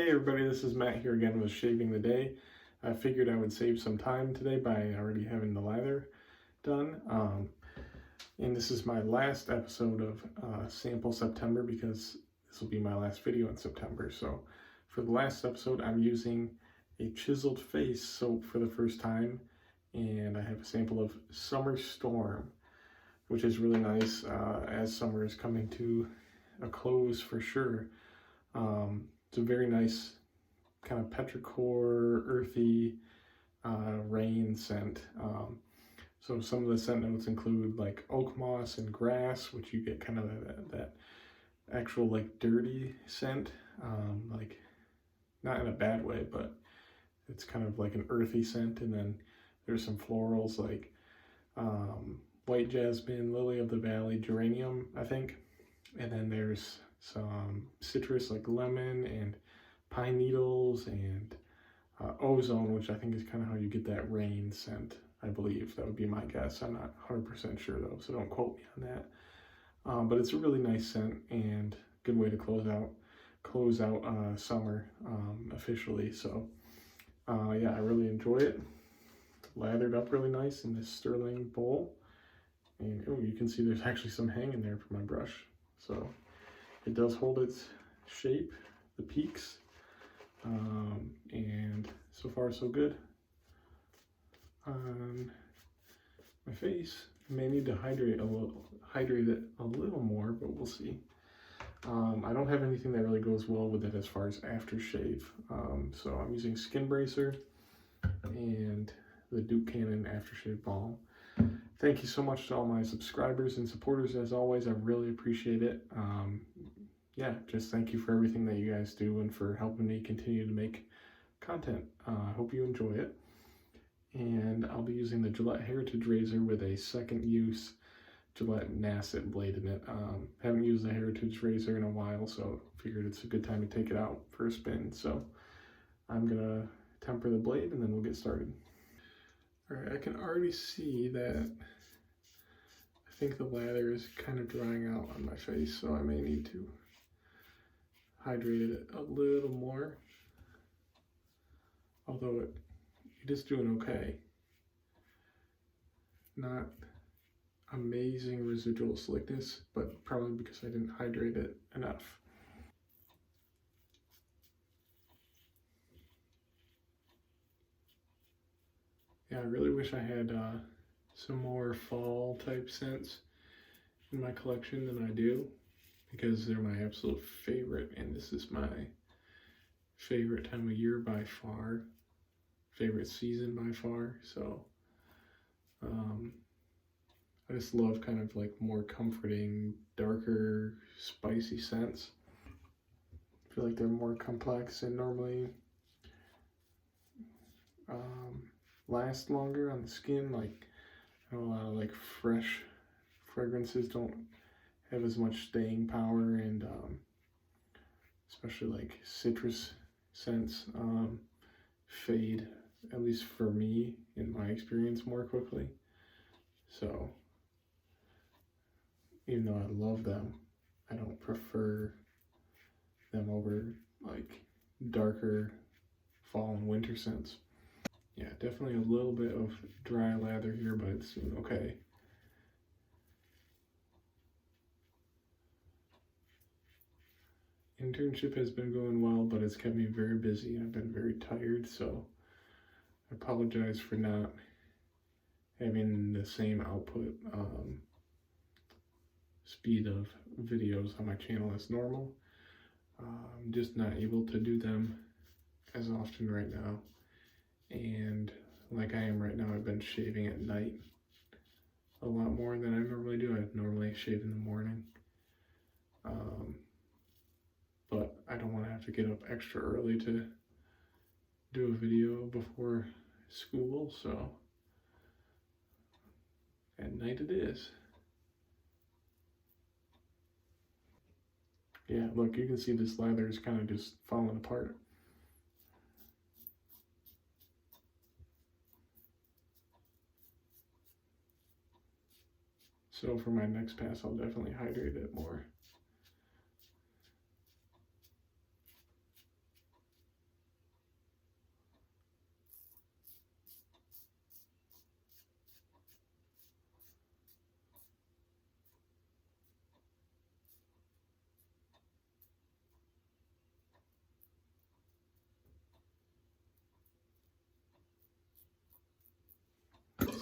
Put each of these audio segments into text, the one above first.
Hey everybody, this is Matt here again with Shaving the Day. I figured I would save some time today by already having the lather done. And this is my last episode of Sample September because this will be my last video in September. So for the last episode, I'm using a Chiseled Face soap for the first time. And I have a sample of Summer Storm, which is really nice as summer is coming to a close for sure. It's a very nice kind of petrichor, earthy rain scent. So some of the scent notes include like oak moss and grass, which you get kind of that actual like dirty scent, like not in a bad way, but it's kind of like an earthy scent. And then there's some florals like white jasmine, lily of the valley, geranium, I think. And then there's some citrus like lemon and pine needles and ozone, which I think is kind of how you get that rain scent, I believe. That would be my guess. I'm not 100% sure though, so don't quote me on that. But it's a really nice scent and good way to close out summer officially. So yeah, I really enjoy it. Lathered up really nice in this sterling bowl. And oh, you can see there's actually some hanging there for my brush. So it does hold its shape, the peaks, and so far so good. On my face, I may need to hydrate it a little more, but we'll see. I don't have anything that really goes well with it as far as aftershave, so I'm using Skin Bracer and the Duke Cannon Aftershave Balm. Thank you so much to all my subscribers and supporters as always. I really appreciate it. Yeah, just thank you for everything that you guys do and for helping me continue to make content. I hope you enjoy it. And I'll be using the Gillette Heritage Razor with a second use Gillette Nasset blade in it. Haven't used the Heritage Razor in a while, so figured it's a good time to take it out for a spin. So I'm gonna temper the blade and then we'll get started. All right, I can already see that I think the lather is kind of drying out on my face, so I may need to hydrate it a little more. Although it is doing okay. Not amazing residual slickness, but probably because I didn't hydrate it enough. Yeah, I really wish I had some more fall type scents in my collection than I do, because they're my absolute favorite, and this is my favorite time of year by far, favorite season by far. So I just love kind of like more comforting, darker, spicy scents. I feel like they're more complex and normally last longer on the skin. Like I know a lot of like fresh fragrances don't have as much staying power, and especially like citrus scents fade, at least for me in my experience, more quickly. So even though I love them, I don't prefer them over like darker fall and winter scents. Yeah, definitely a little bit of dry lather here, but it's doing okay. Internship has been going well, but it's kept me very busy and I've been very tired, so I apologize for not having the same output speed of videos on my channel as normal. I'm just not able to do them as often right now, and like I am right now, I've been shaving at night a lot more than I normally do. I normally shave in the morning, but I don't want to have to get up extra early to do a video before school, so at night it is. Yeah, look, you can see this lather is kind of just falling apart. So for my next pass, I'll definitely hydrate it more.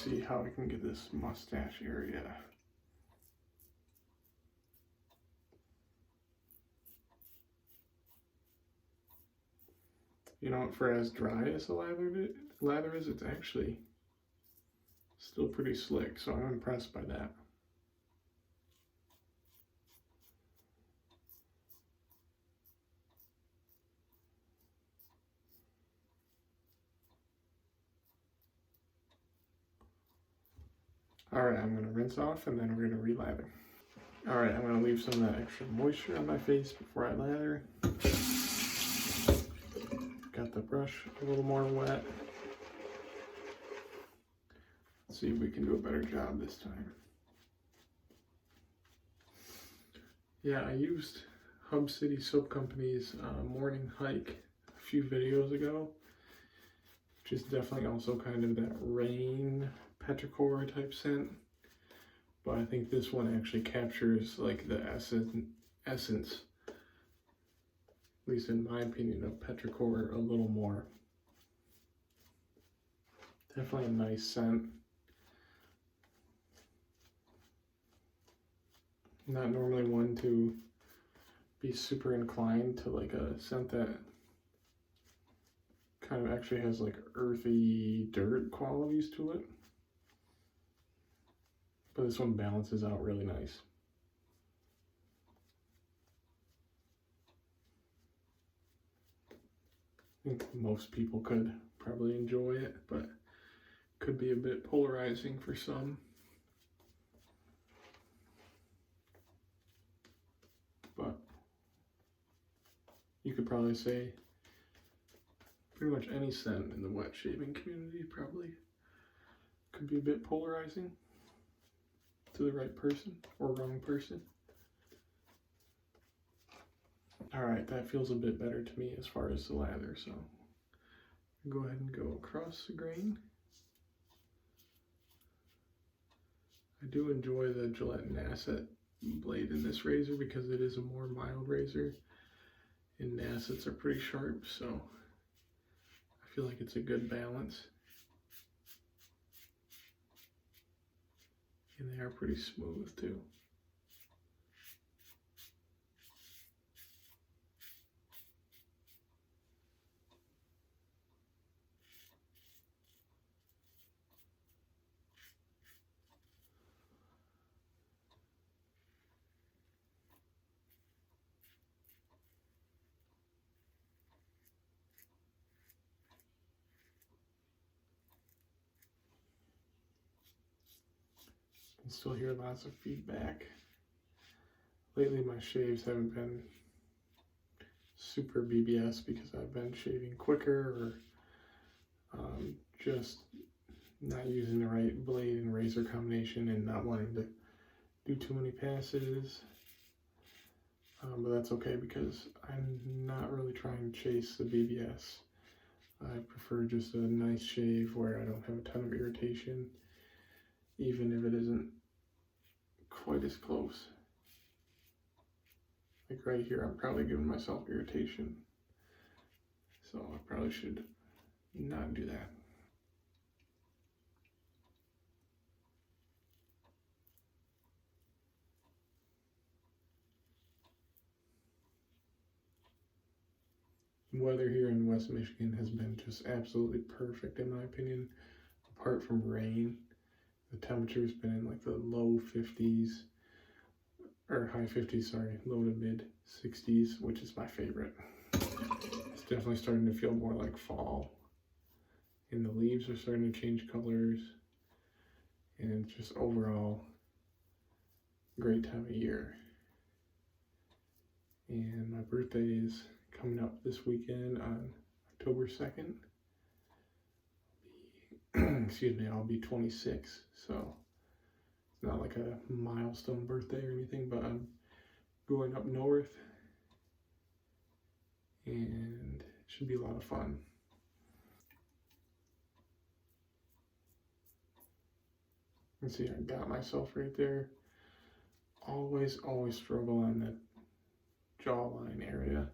see how I can get this mustache area. You know, for as dry as the lather is, it's actually still pretty slick, so I'm impressed by that. Alright, I'm going to rinse off and then we're going to relather. Alright, I'm going to leave some of that extra moisture on my face before I lather. Got the brush a little more wet. Let's see if we can do a better job this time. Yeah, I used Hub City Soap Company's Morning Hike a few videos ago, which is definitely also kind of that rain petrichor type scent, but I think this one actually captures like the essence, at least in my opinion, of petrichor a little more. Definitely a nice scent. Not normally one to be super inclined to like a scent that kind of actually has like earthy dirt qualities to it. But this one balances out really nice. I think most people could probably enjoy it, but could be a bit polarizing for some. But you could probably say pretty much any scent in the wet shaving community probably could be a bit polarizing to the right person or wrong person. Alright, that feels a bit better to me as far as the lather, so go ahead and go across the grain. I do enjoy the Gillette Nasset blade in this razor because it is a more mild razor, and Nassets are pretty sharp, so I feel like it's a good balance. And they are pretty smooth too. I can still hear lots of feedback. Lately my shaves haven't been super BBS because I've been shaving quicker or just not using the right blade and razor combination and not wanting to do too many passes. But that's okay because I'm not really trying to chase the BBS. I prefer just a nice shave where I don't have a ton of irritation, even if it isn't quite as close. Like right here, I'm probably giving myself irritation. So I probably should not do that. Weather here in West Michigan has been just absolutely perfect in my opinion. Apart from rain, the temperature's been in like the low 50s, or high 50s, sorry, low to mid 60s, which is my favorite. It's definitely starting to feel more like fall, and the leaves are starting to change colors, and it's just overall great time of year. And my birthday is coming up this weekend on October 2nd. Excuse me, I'll be 26, so it's not like a milestone birthday or anything, but I'm going up north and it should be a lot of fun. You can see I got myself right there. Always struggle on that jawline area.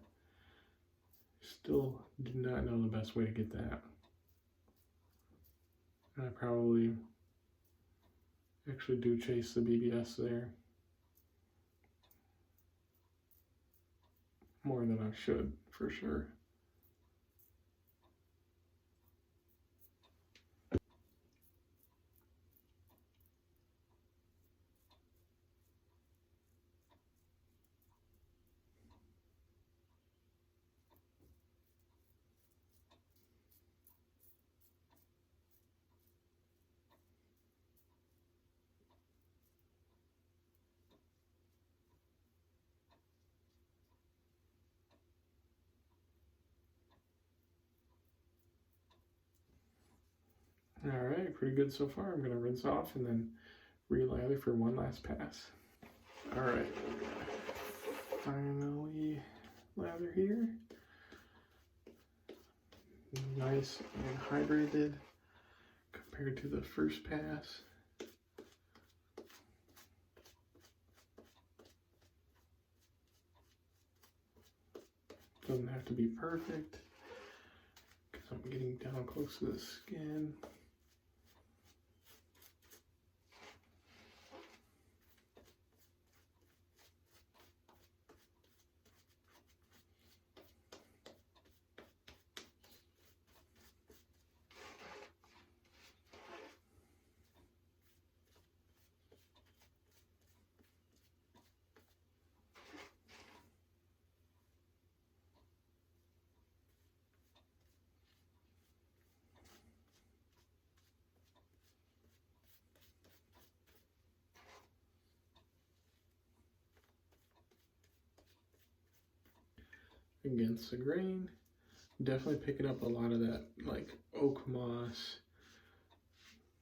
Still do not know the best way to get that. And I probably Actually do chase the BBS there more than I should, for sure. Alright, pretty good so far. I'm going to rinse off and then re-lather for one last pass. Alright, finally lather here. Nice and hydrated compared to the first pass. Doesn't have to be perfect because I'm getting down close to the skin. Against the grain, definitely picking up a lot of that like oak moss,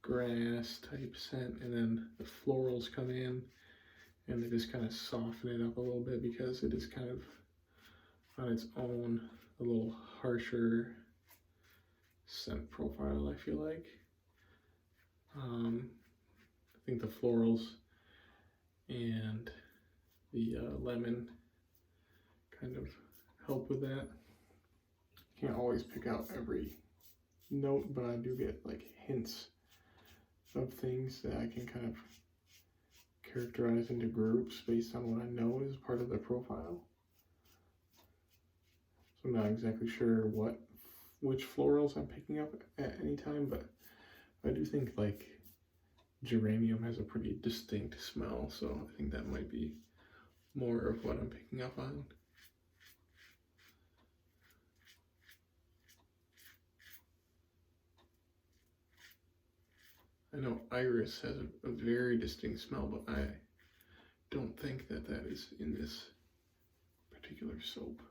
grass type scent, and then the florals come in and they just kind of soften it up a little bit because it is kind of on its own a little harsher scent profile, I feel like. I think the florals and the lemon kind of help with that. Can't always pick out every note, but I do get like hints of things that I can kind of characterize into groups based on what I know is part of the profile. So I'm not exactly sure which florals I'm picking up at any time, but I do think like geranium has a pretty distinct smell, so I think that might be more of what I'm picking up on. I know iris has a very distinct smell, but I don't think that is in this particular soap.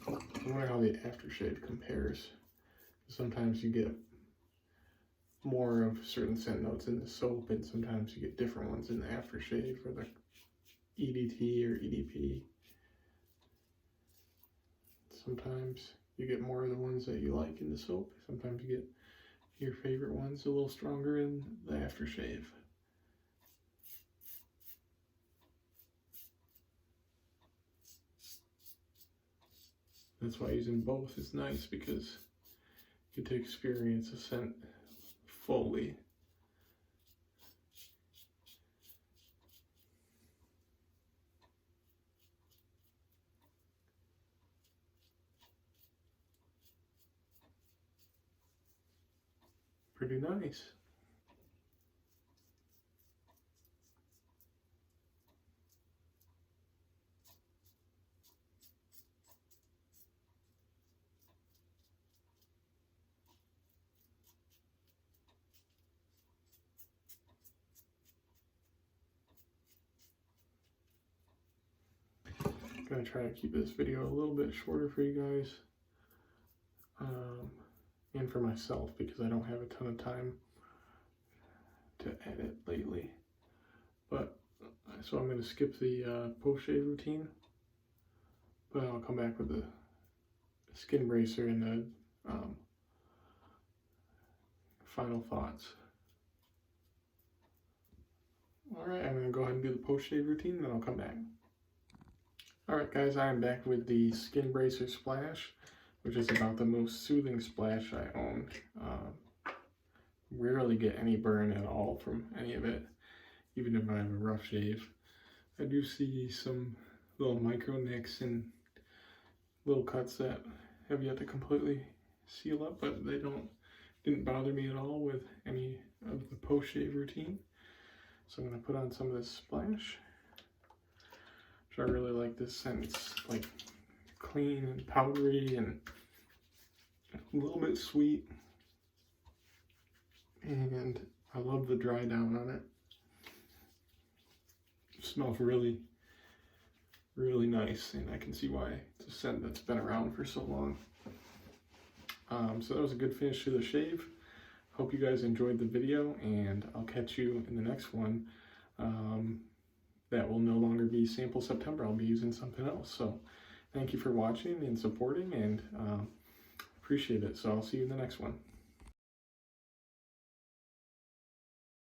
I wonder how the aftershave compares. Sometimes you get more of certain scent notes in the soap, and sometimes you get different ones in the aftershave or the EDT or EDP. Sometimes you get more of the ones that you like in the soap. Sometimes you get your favorite ones a little stronger in the aftershave. That's why using both is nice, because you get to experience a scent fully. Pretty nice. I'm gonna try to keep this video a little bit shorter for you guys, and for myself, because I don't have a ton of time to edit lately. But so I'm gonna skip the post-shave routine, but I'll come back with the skin bracer and the final thoughts. Alright, I'm gonna go ahead and do the post-shave routine, then I'll come back. Alright guys, I am back with the skin bracer splash, which is about the most soothing splash I own. rarely get any burn at all from any of it, even if I have a rough shave. I do see some little micro nicks and little cuts that have yet to completely seal up, but they didn't bother me at all with any of the post-shave routine. So I'm going to put on some of this Splash, which I really like this scent. It's like clean and powdery and a little bit sweet. And I love the dry down on it. It smells really, really nice, and I can see why it's a scent that's been around for so long. So that was a good finish to the shave. Hope you guys enjoyed the video, and I'll catch you in the next one. That will no longer be Sample September. I'll be using something else. So thank you for watching and supporting, and appreciate it. So I'll see you in the next one.